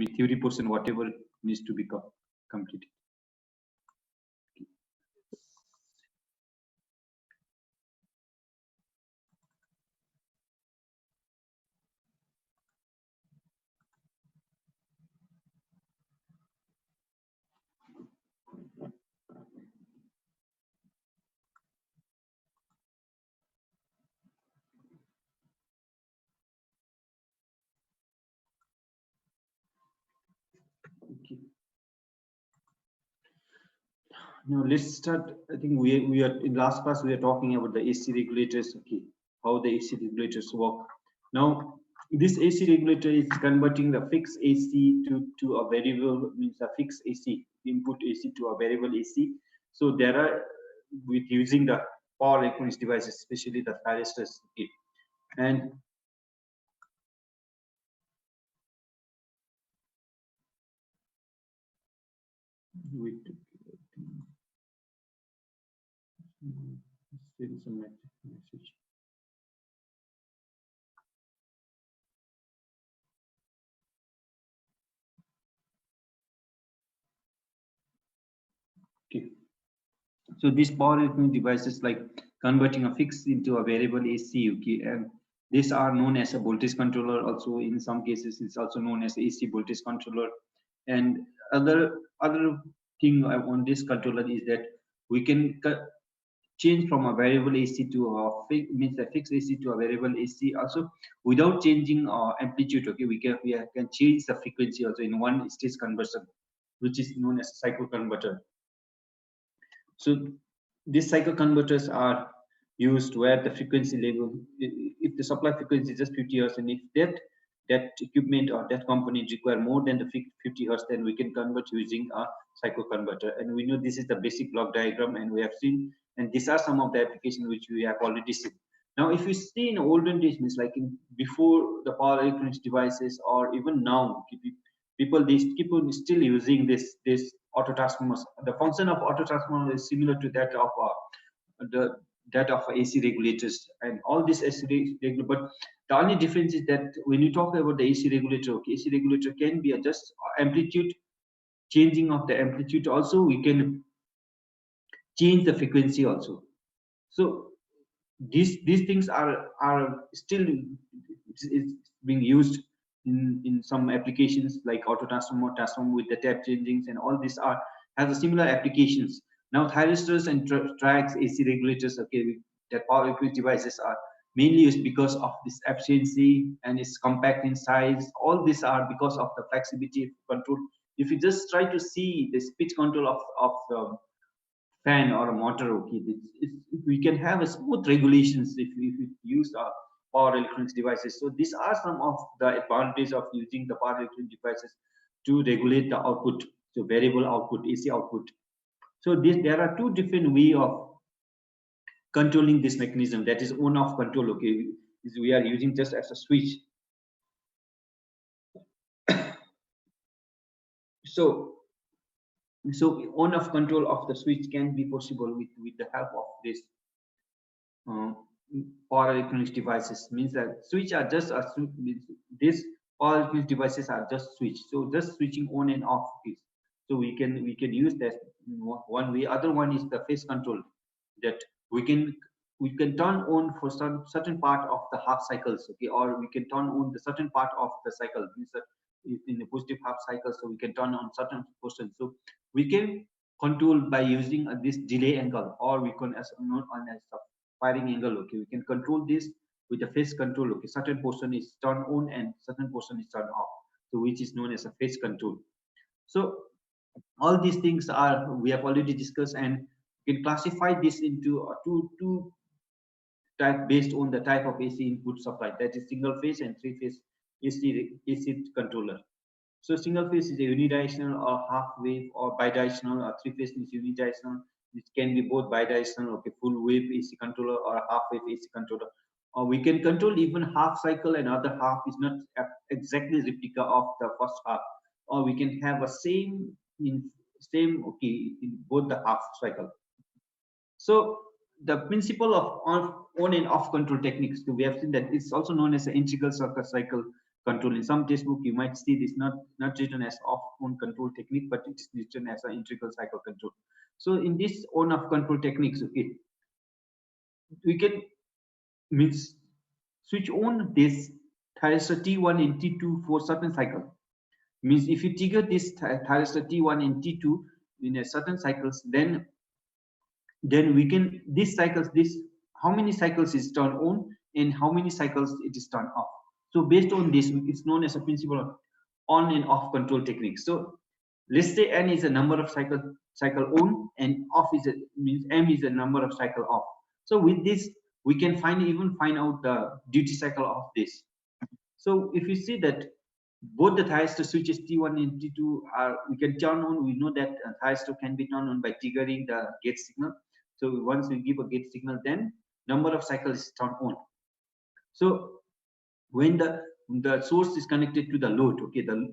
theory portion, whatever needs to be completed. Okay. Now let's start. I think we are in last class we are talking about the AC regulators. Okay, how the AC regulators work. Now this AC regulator is converting the fixed AC to a variable, means a fixed AC input AC to a variable AC. So there are, with using the power electronics devices, especially the thyristors. Okay, and with still some message. Okay. So these power electronic devices like converting a fixed into a variable AC, okay, and these are known as a voltage controller. Also, in some cases, it's also known as AC voltage controller. And other thing on this controller is that we can change from a variable AC to a means a fixed AC to a variable AC also without changing amplitude. Okay, we can change the frequency also in one stage conversion, which is known as a cycle converter. So these cycle converters are used where the frequency level, if the supply frequency is just 50 hertz, and if that equipment or that component require more than the 50 hertz, then we can convert using a cycle converter. And we know this is the basic block diagram, and we have seen, and these are some of the applications which we have already seen. Now, if you see in olden days, means like in before the power electronics devices, or even now, people they keep on still using this auto transformers. The function of auto transformer is similar to that of the that of AC regulators and all these AC regulators. But the only difference is that when you talk about the AC regulator, okay, AC regulator can be just amplitude, changing of the amplitude. Also, we can change the frequency also. So these things are still is being used in some applications like auto transformer with the tap changings, and all these are has a similar applications. Now thyristors and triax AC regulators, okay, that power electronic devices are mainly used because of this efficiency and it's compact in size. All these are because of the flexibility control. If you just try to see the speed control of fan or a motor, okay, we can have a smooth regulations if we use our power electronics devices. So these are some of the advantages of using the power electronic devices to regulate the output, so variable output, AC output. So there are two different way of controlling this mechanism, that is on off control. Okay, is we are using just as a switch. So on off control of the switch can be possible with the help of this uh, power electronics devices. Means that switch are just a these power electronics devices are just switch, so just switching on and off is, so we can use that one way. Other one is the phase control, that we can turn on for some certain part of the half cycles, okay, or we can turn on the certain part of the cycle. Means that in the positive half cycle, so we can turn on certain portion. So we can control by using this delay angle, or we can as known as firing angle. Okay, we can control this with the phase control. Okay, certain portion is turned on and certain portion is turned off, so which is known as a phase control. So all these things are we have already discussed, and we can classify this into two type based on the type of AC input supply, that is single phase and three phase AC controller. So single phase is a unidirectional or half wave, or bidirectional, or three phase is unidirectional. It can be both bidirectional, okay, full wave AC controller or a half wave AC controller. Or we can control even half cycle, and other half is not exactly replica of the first half. Or we can have a same okay in both the half cycle. So the principle of on and off control techniques, we have seen that it's also known as an integral circuit cycle. control. In some textbook, you might see this not written as off-on control technique, but it is written as an integral cycle control. So in this on-off control techniques, okay, we can means switch on this thyristor T1 and T2 for certain cycle. Means if you trigger this thyristor T1 and T2 in a certain cycles, then we can this cycles this how many cycles is turned on and how many cycles it is turned off. So based on this, it's known as a principle of on and off control technique. So let's say n is a number of cycle on and off is a means m is a number of cycle off. So with this we can even find out the duty cycle of this. So if you see that both the thyristor switches T1 and T2 are we can turn on, we know that thyristor can be turned on by triggering the gate signal. So once we give a gate signal, then number of cycles is turned on. So when the source is connected to the load, okay, the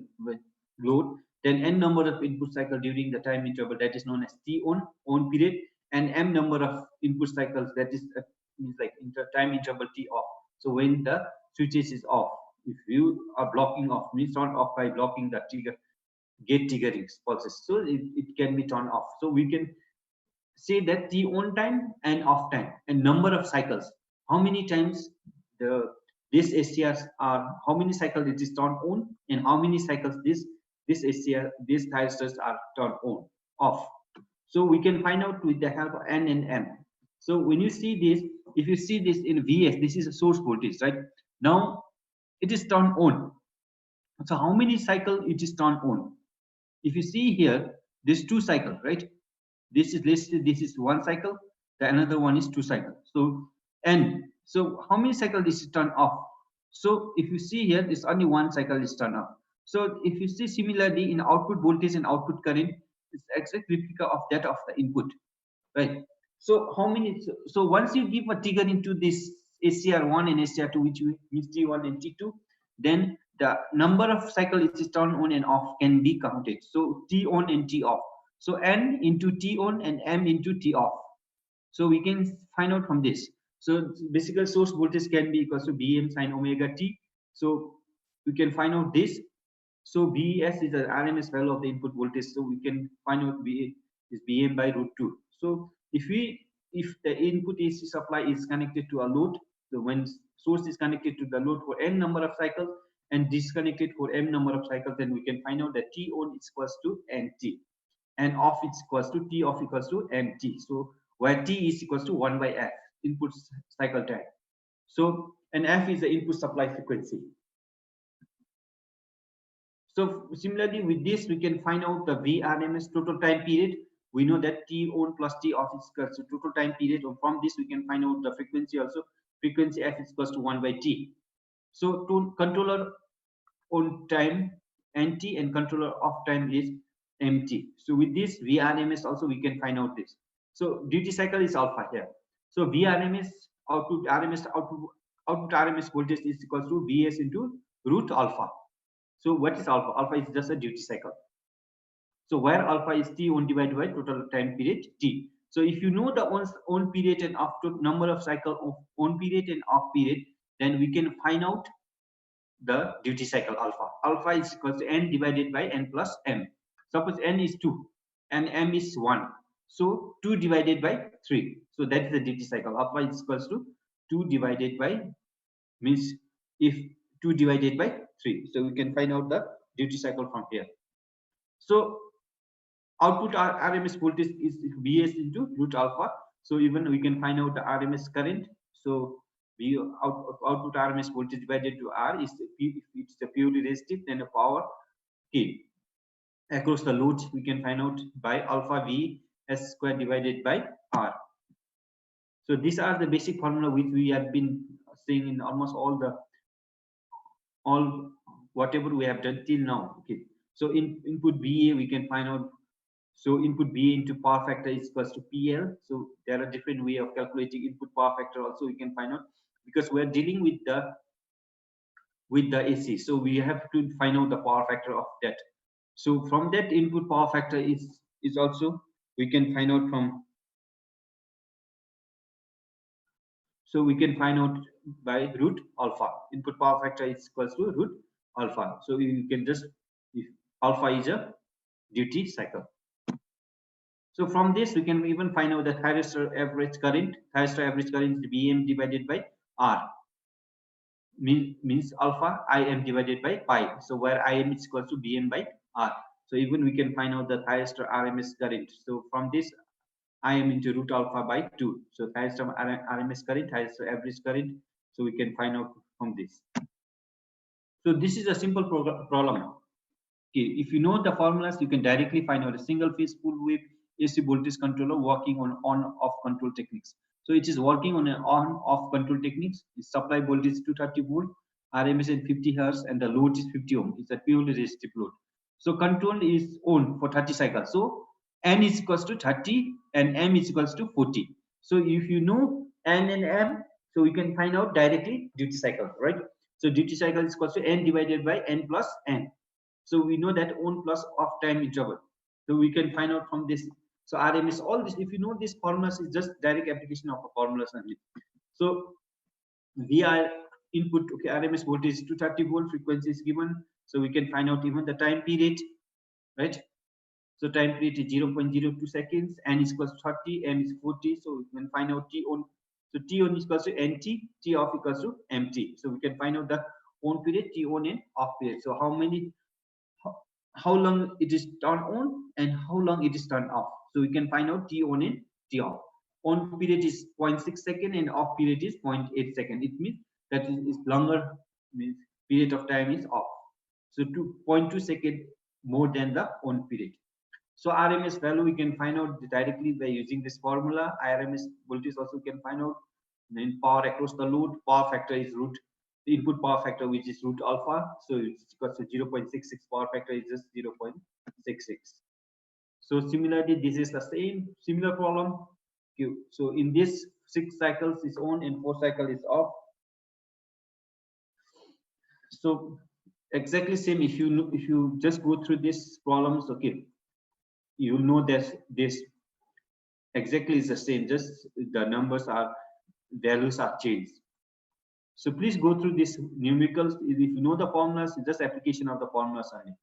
load, then n number of input cycle during the time interval, that is known as T on period, and m number of input cycles, that is means like time interval T off. So when the switches is off, if you are blocking off, means turn off by blocking the trigger gate triggering pulses, so it can be turned off. So we can say that the on time and off time and number of cycles, how many times this SCRs are, how many cycles it is turned on and how many cycles this SCR, these thyristors are turned on off. So we can find out with the help of n and m. So when you see this, if you see this in Vs, this is a source voltage, right? Now it is turned on. So how many cycles it is turned on? If you see here, this 2 cycles, right? This is listed, this is 1 cycle, the another one is 2 cycles. So n, so how many cycles this is turned off? So if you see here, this only 1 cycle is turned off. So if you see similarly in output voltage and output current, it's exact replica of that of the input, right? So how many, so once you give a trigger into this SCR1 and SCR2, which means T1 and T2, then the number of cycles it is turned on and off can be counted. So T on and T off. So n into T on and m into T off. So we can find out from this. So basically source voltage can be equal to Bm sine omega t. So we can find out this. So Bs is the RMS value of the input voltage. So we can find out B is Bm by root 2. So if the input AC supply is connected to a load, so when source is connected to the load for n number of cycles and disconnected for m number of cycles, then we can find out that T on is equals to nt and off is equals to T off equals to mt. So where T is equals to 1 by f, input cycle time. So and f is the input supply frequency. So similarly with this, we can find out the VRMS total time period. We know that T on plus T off is equals to total time period. Or from this, we can find out the frequency also. Frequency f is equals to 1 by t. So to controller on time nt and controller off time is mt. So with this VRMS also we can find out this. So duty cycle is alpha here. So VRMS output RMS voltage is equals to Vs into root alpha. So what is alpha? Alpha is just a duty cycle. So where alpha is T1 divided by total time period T. So if you know the on period and off number of cycle of on period and off period, then we can find out the duty cycle alpha. Alpha is equal to n divided by n plus m. Suppose n is 2 and m is 1. So 2 divided by 3. So that is the duty cycle. Alpha is equals to 2 divided by, means if 2 divided by 3. So we can find out the duty cycle from here. So output RMS voltage is Vs into root alpha. So even we can find out the RMS current. So output RMS voltage divided to R is if it's a purely resistive, then a power K across the load we can find out by alpha V S square divided by R. So these are the basic formula which we have been seeing in almost all whatever we have done till now. Okay. So in input VA we can find out. So input VA into power factor is equals to PL. So there are different way of calculating input power factor also we can find out, because we are dealing with the AC. So we have to find out the power factor of that. So from that input power factor is also we can find out from. So we can find out by root alpha. Input power factor is equals to root alpha. So you can just, if alpha is a duty cycle. So from this we can even find out the thyristor average current. Thyristor average current is Bm divided by R. Means alpha Im divided by pi. So where Im is equal to Bm by R. So even we can find out the thyristor RMS current. So from this Im into root alpha by 2. So thyristor RMS current, thyristor average current. So we can find out from this. So this is a simple problem. Okay, if you know the formulas, you can directly find out a single phase full wave AC voltage controller working on-off control techniques. So it is working on an on-off control techniques. Its supply voltage is 230 volt, RMS is 50 hertz, and the load is 50 ohm. It's a purely resistive load. So control is on for 30 cycles. So N is equals to 30 and M is equals to 40. So if you know N and M, so we can find out directly duty cycle, right? So duty cycle is equals to N divided by N plus N. So we know that on plus off time interval. So we can find out from this. So RMS, all this, if you know this formulas, is just direct application of a formulas only. So we are input, okay, RMS voltage is 230 volt, frequency is given. So we can find out even the time period, right? So time period is 0.02 seconds, N is equals to 30, M is 40. So we can find out T on. So T on is equals to NT, T off equals to MT. So we can find out the on period, T on and off period. So how long it is turned on and how long it is turned off. So we can find out T on and T off. On period is 0.6 second and off period is 0.8 second. It means that it is longer, means period of time is off. So 2.2 second more than the on period. So RMS value we can find out directly by using this formula. RMS voltage also we can find out. Then power across the load, power factor is root, the input power factor, which is root alpha. So it's equal to 0.66, power factor is just 0.66. So similarly, this is the same similar problem. So in this 6 cycles is on and 4 cycle is off. So exactly same. If you just go through these problems, okay, you know that this exactly is the same. Just the numbers are, values are changed. So please go through these numericals. If you know the formulas, it's just application of the formulas only.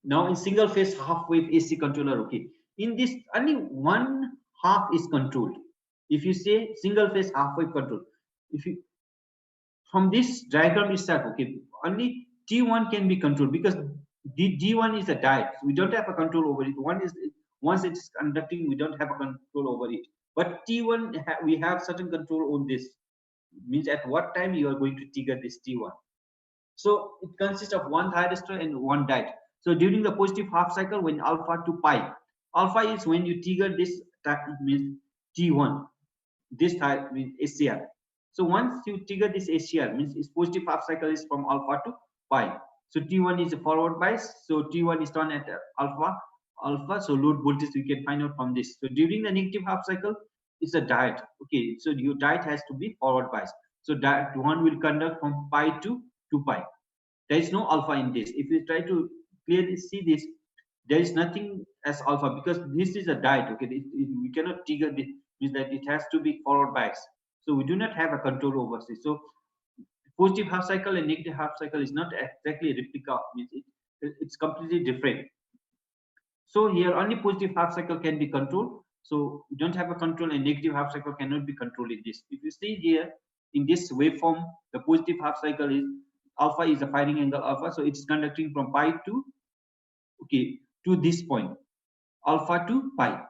Now in single phase half wave AC controller, okay, in this only one half is controlled. If you say single phase half wave control, if you from this diagram itself, okay, only T1 can be controlled because D1 is a diode. So we don't have a control over it. One is, once it's conducting, we don't have a control over it. But T1 we have certain control on this. Means at what time you are going to trigger this T1. So it consists of one thyristor and one diode. So during the positive half cycle, when alpha to pi, alpha is when you trigger this, that means T1. This means ACR. So once you trigger this ACR, means its positive half cycle is from alpha to pi. So T1 is a forward bias. So T1 is done at alpha. So load voltage we can find out from this. So during the negative half cycle, it's a diode. Okay, so your diode has to be forward bias. So diode one will conduct from pi to 2 pi. There is no alpha in this. If you try to clearly see this, there is nothing as alpha because this is a diode. Okay, we cannot trigger this, means that it has to be forward bias. So we do not have a control over this. So positive half cycle and negative half cycle is not exactly a replica. Means it's completely different. So here only positive half cycle can be controlled. So we don't have a control and negative half cycle cannot be controlled in this. If you see here in this waveform, the positive half cycle is alpha is a firing angle alpha. So it's conducting from pi to, okay, to this point, alpha to pi.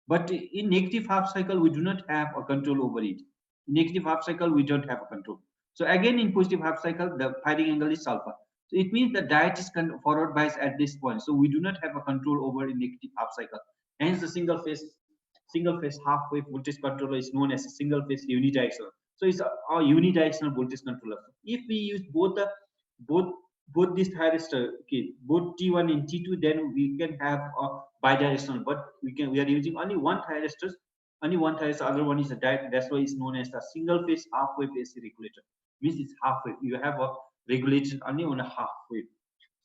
But in negative half cycle, we do not have a control over it. In negative half cycle, we don't have a control. So again, in positive half cycle, the firing angle is alpha. So it means the diode is forward bias at this point. So we do not have a control over in negative half cycle. Hence, the single phase half wave voltage controller is known as a single phase unidirectional. So it's a unidirectional voltage controller. If we use both this thyristor, okay, both T1 and T2, then we can have a bidirectional. But we are using only one thyristor, other one is a diode. That's why it's known as a single phase half wave AC regulator. Means it's half wave. You have a regulation only on a half wave.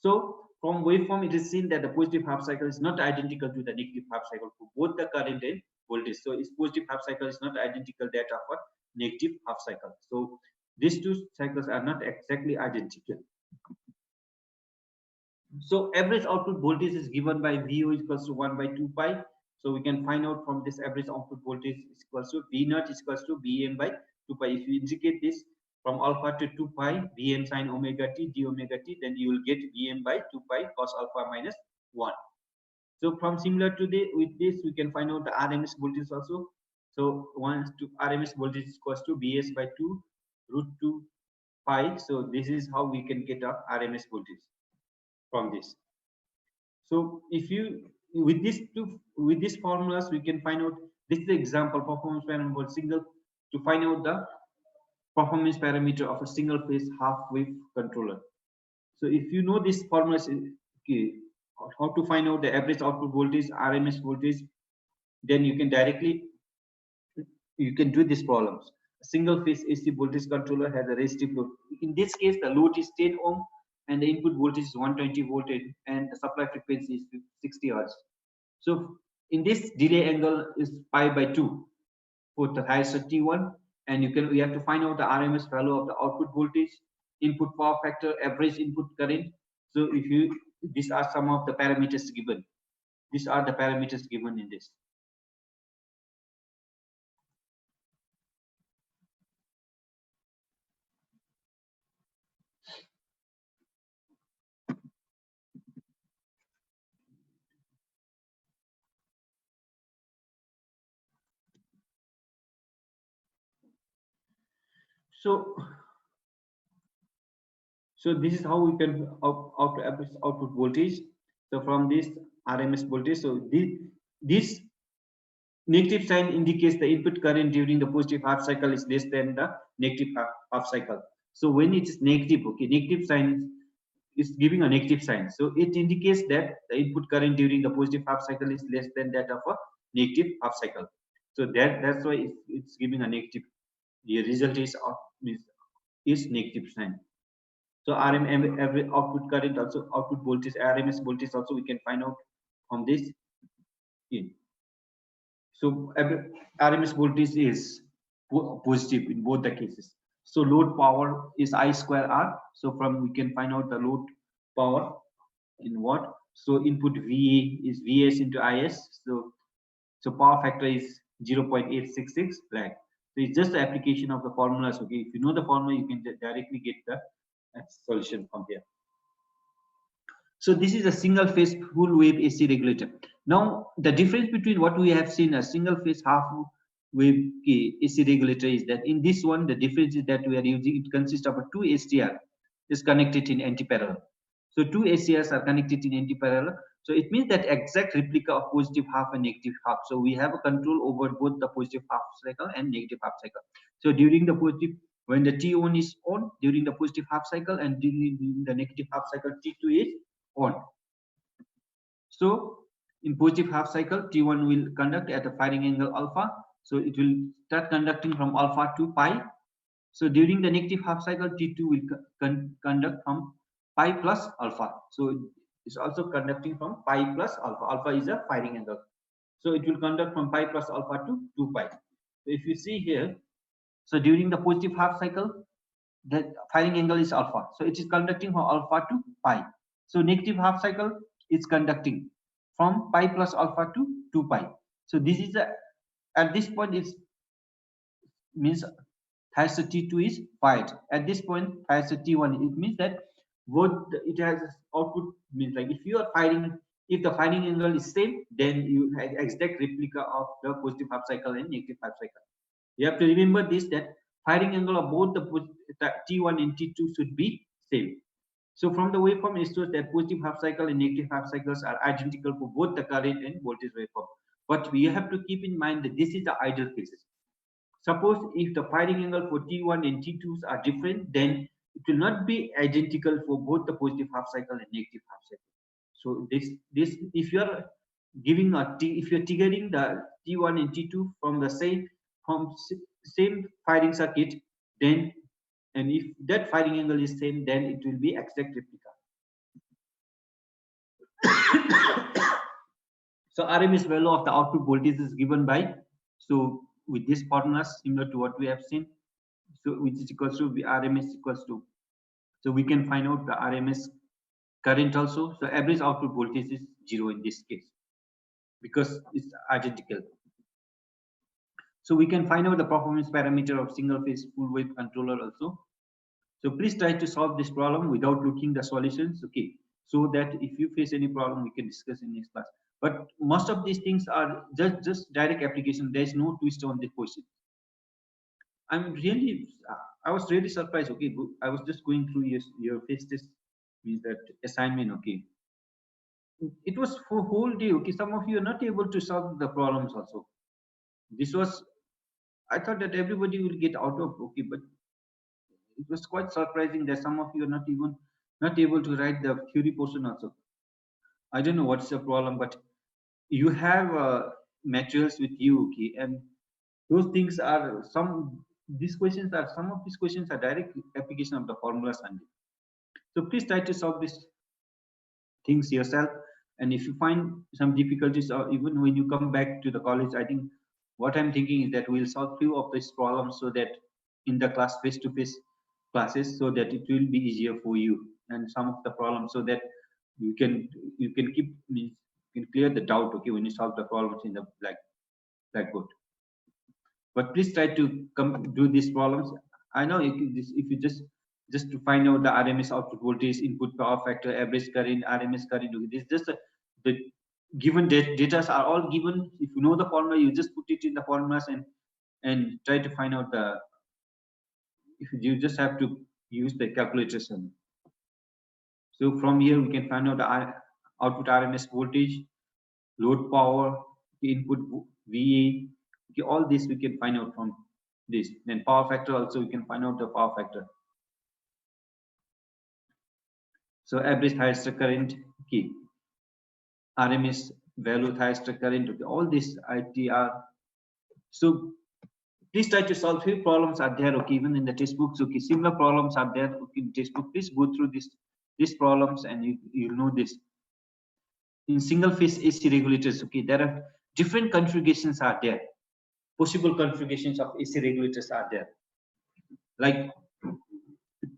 So from waveform, it is seen that the positive half cycle is not identical to the negative half cycle for both the current and voltage. So its positive half cycle is not identical that of a negative half cycle. So These two cycles are not exactly identical. So average output voltage is given by VO equals to 1 by 2 pi. So we can find out from this average output voltage is equals to V naught is equals to Vm by 2 pi. If you indicate this from alpha to 2 pi, Vm sin omega t d omega t, then you will get Vm by 2 pi cos alpha minus 1. So from similar to with this, we can find out the RMS voltage also. So 1 to RMS voltage is equals to Vs by 2 root 2 pi. So this is how we can get a RMS voltage from this. So if you with these formulas, we can find out this is the example performance parameter single to find out the performance parameter of a single phase half wave controller. So if you know this formula, okay, how to find out the average output voltage, RMS voltage, then you can directly do these problems. A single phase AC voltage controller has a resistive load. In this case, the load is 10 ohm and the input voltage is 120 volt and the supply frequency is 60 hertz. So in this, delay angle is pi by 2 for the highest T1, and we have to find out the RMS value of the output voltage, input power factor, average input current. So these are some of the parameters given. These are the parameters given in this. So this is how we can output voltage. So from this RMS voltage, so this negative sign indicates the input current during the positive half cycle is less than the negative half cycle. So when it is negative, okay, negative sign is giving a negative sign. So it indicates that the input current during the positive half cycle is less than that of a negative half cycle. So that's why it's giving a negative. The result is negative sign. So every output current also output voltage RMS voltage also we can find out from this. So RMS voltage is positive in both the cases. So load power is I square R. So from we can find out the load power in watt. So input VA is VS into IS. So power factor is 0.866 lag. So it's just the application of the formulas. Okay, if you know the formula, you can directly get the solution from here. So this is a single phase full wave AC regulator. Now the difference between what we have seen a single phase half wave AC regulator is that in this one the difference is that we are using it consists of a two STR is connected in anti-parallel. So two SCRs are connected in anti-parallel. So it means that exact replica of positive half and negative half. So we have a control over both the positive half cycle and negative half cycle. So during the positive, when the T1 is on during the positive half cycle and during the negative half cycle, T2 is on. So in positive half cycle, T1 will conduct at a firing angle alpha. So it will start conducting from alpha to pi. So during the negative half cycle, T2 will conduct from pi plus alpha. So it's also conducting from pi plus alpha. Alpha is a firing angle. So it will conduct from pi plus alpha to 2 pi. So if you see here, so during the positive half cycle, the firing angle is alpha. So it is conducting from alpha to pi. So negative half cycle is conducting from pi plus alpha to 2 pi. So this is at this point it means has a T2 is fired. At this point has a T1. It means that both it has output means like if you are firing, if the firing angle is same, then you have exact replica of the positive half cycle and negative half cycle. You have to remember this that firing angle of both the T1 and T2 should be same. So from the waveform it shows that positive half cycle and negative half cycles are identical for both the current and voltage waveform. But we have to keep in mind that this is the ideal cases. Suppose if the firing angle for T1 and T2s are different, then it will not be identical for both the positive half cycle and negative half cycle. So this if you are giving if you're triggering the T1 and T2 from the same firing circuit, then and if that firing angle is same, then it will be exact replica. So RMS value of the output voltage is given by, so with this formula similar to what we have seen. So which is equals to RMS equals to, so we can find out the RMS current also. So average output voltage is 0 in this case because it's identical. So we can find out the performance parameter of single phase full wave controller also. So please try to solve this problem without looking the solutions, okay? So that if you face any problem, we can discuss in next class. But most of these things are just direct application. There is no twist on the question. I was really surprised. Okay, I was just going through your face test, means that assignment. Okay, it was for whole day. Okay, some of you are not able to solve the problems also. This was, I thought that everybody will get out of, okay, but it was quite surprising that some of you are not able to write the theory portion also. I don't know what's the problem, but you have materials with you, okay, and those things are some of these questions are direct application of the formulas only. So please try to solve these things yourself. And if you find some difficulties, or even when you come back to the college, I think what I'm thinking is that we'll solve few of these problems so that in the class face-to-face classes, so that it will be easier for you, and some of the problems so that you can keep means you can clear the doubt, okay, when you solve the problems in the blackboard. But please try to come do these problems. I know if you just to find out the RMS output voltage, input power factor, average current, RMS current, this is just the given data are all given. If you know the formula, you just put it in the formulas and try to find out the, if you just have to use the calculators. So from here we can find out the output RMS voltage, load power, input VA, okay, all this we can find out from this. Then power factor also we can find out the power factor. So average thyristor current, okay, RMS value thyristor current, okay, all this ITR. So please try to solve few problems are there, okay, even in the textbooks, okay, similar problems are there, okay, in textbook. Please go through these problems and you know this. In single phase AC regulators, okay, there are different configurations are there. Possible configurations of AC regulators are there. Like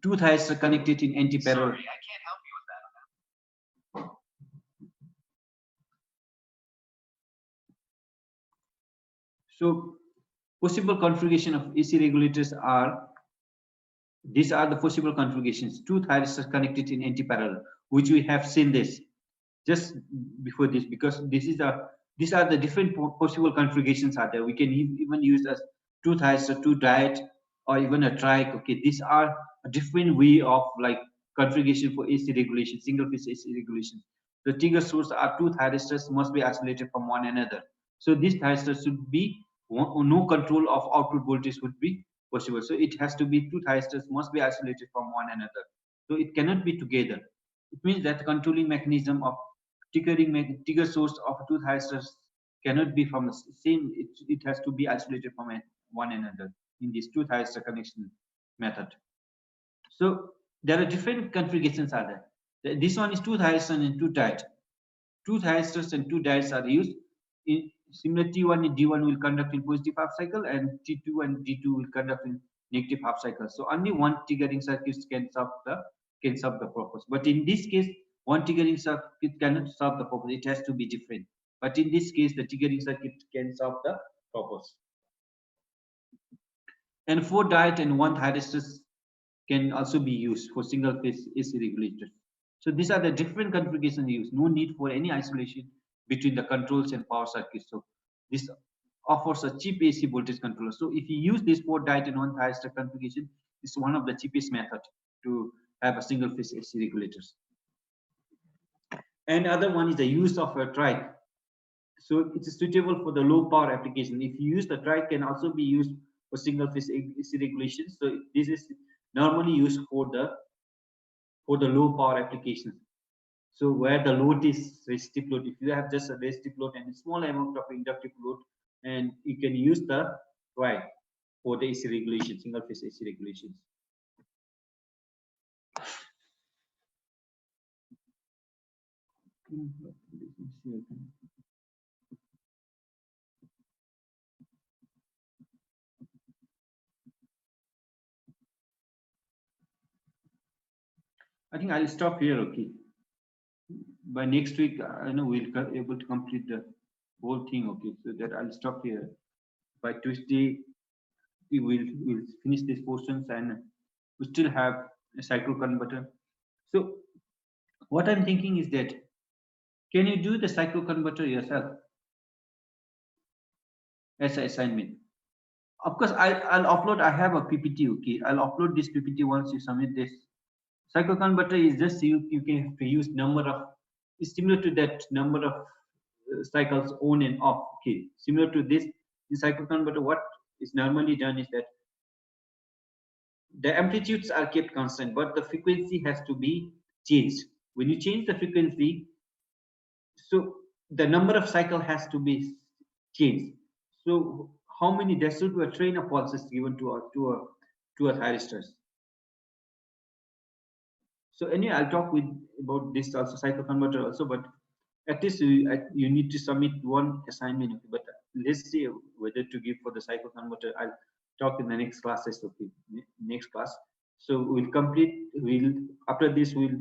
two thyristor are connected in anti-parallel. Sorry, I can't help you with that. So possible configuration of AC regulators are, these are the possible configurations. Two thyristors connected in anti-parallel, which we have seen this just before this, because these are the different possible configurations are there. We can even use as two thyristor, two diode, or even a trike. Okay, these are a different way of like configuration for AC regulation, single phase AC regulation. The trigger source are two thyristors must be isolated from one another. So these thyristors should be no control of output voltage would be possible. So it has to be two thyristors must be isolated from one another. So it cannot be together. It means that the controlling mechanism of trigger source of two thyristors cannot be from the same. It has to be isolated from one another in this two thyristor connection method. So there are different configurations are there. This one is two thyristors and two diodes. Two thyristors and two diodes are used. In similar T1 and D1 will conduct in positive half cycle, and T2 and D2 will conduct in negative half cycle. So only one triggering circuit can solve the purpose. But in this case, one triggering circuit cannot solve the purpose. It has to be different. But in this case, the triggering circuit can solve the purpose. And four diode and one thyristors can also be used for single phase AC regulators. So these are the different configurations used. No need for any isolation between the controls and power circuits. So this offers a cheap AC voltage controller. So if you use this four diode and one thyristor configuration, it's one of the cheapest method to have a single phase AC regulators. And other one is the use of a trike. So it is suitable for the low power application. If you use the trike, can also be used for single phase AC regulation. So this is normally used for the low power application. So where the load is resistive load, if you have just a resistive load and a small amount of inductive load, and you can use the trike for the AC regulation, single phase AC regulations. I think I'll stop here. Okay. By next week, I know we'll able to complete the whole thing. Okay. So that I'll stop here. By Tuesday, we'll finish these portions and we still have a cycle converter. So what I'm thinking is that can you do the cycle converter yourself as an assignment? Of course, I'll upload. I have a PPT. Okay, I'll upload this PPT once you submit this. Cycle converter is just you can have to use number of. It's similar to that number of cycles on and off. Okay, similar to this. In cycle converter, what is normally done is that the amplitudes are kept constant, but the frequency has to be changed. When you change the frequency, so the number of cycle has to be changed. So how many there should be a train of pulses given to a thyristors. So anyway, I'll talk with about this also cycle converter also, but at least you need to submit one assignment. But let's see whether to give for the cycle converter. I'll talk in the next classes. Okay, next class. So we'll complete. We'll after this we'll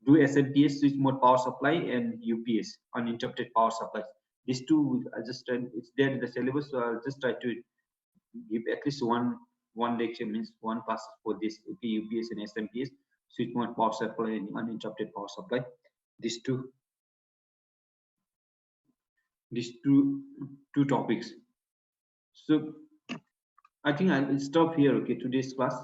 do SMPS, switch mode power supply, and UPS, uninterrupted power supplies. These two I just it's there in the syllabus, so I'll just try to give at least one lecture, means one class for this. Okay, UPS and SMPS, switch mode power supply and uninterrupted power supply. These two topics. So I think I'll stop here. Okay, today's class.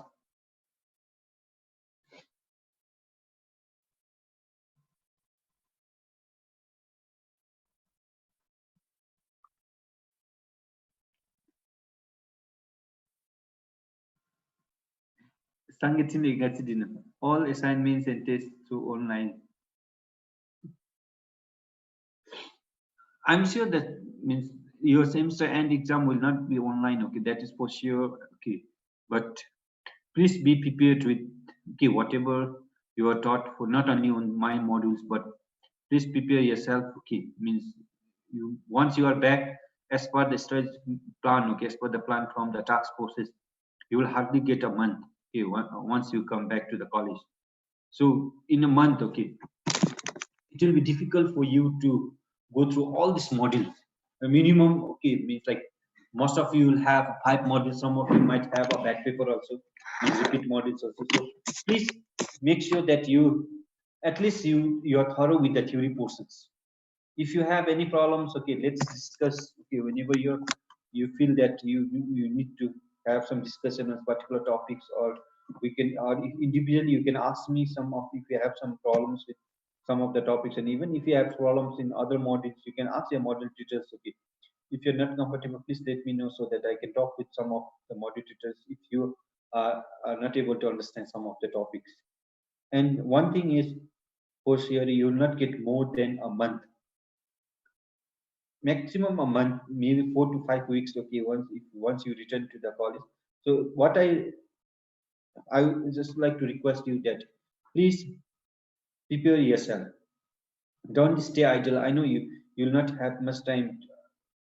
All assignments and tests through online. I'm sure that means your semester end exam will not be online. Okay, that is for sure. Okay, but please be prepared with okay whatever you are taught for, not only on my modules, but please prepare yourself. Okay, means you once you are back as per the study plan. Okay, as per the plan from the task forces, you will hardly get a month. Okay, once you come back to the college. So in a month, okay, it will be difficult for you to go through all these modules. A minimum, okay, means like most of you will have 5 modules. Some of you might have a back paper also, means repeat modules also. So please make sure that you at least you are thorough with the theory portions. If you have any problems, okay, let's discuss. Okay, whenever you feel that you need to have some discussion on particular topics, or we can, or individually you can ask me some of, if you have some problems with some of the topics, and even if you have problems in other modules, you can ask your module tutors. Okay, if you're not comfortable, please let me know so that I can talk with some of the module tutors if you are not able to understand some of the topics. And one thing is, for sure, you will not get more than a month, maximum a month, maybe 4 to 5 weeks. Okay, once you return to the college. So what I would just like to request you that please prepare yourself. Don't stay idle. I know you'll not have much time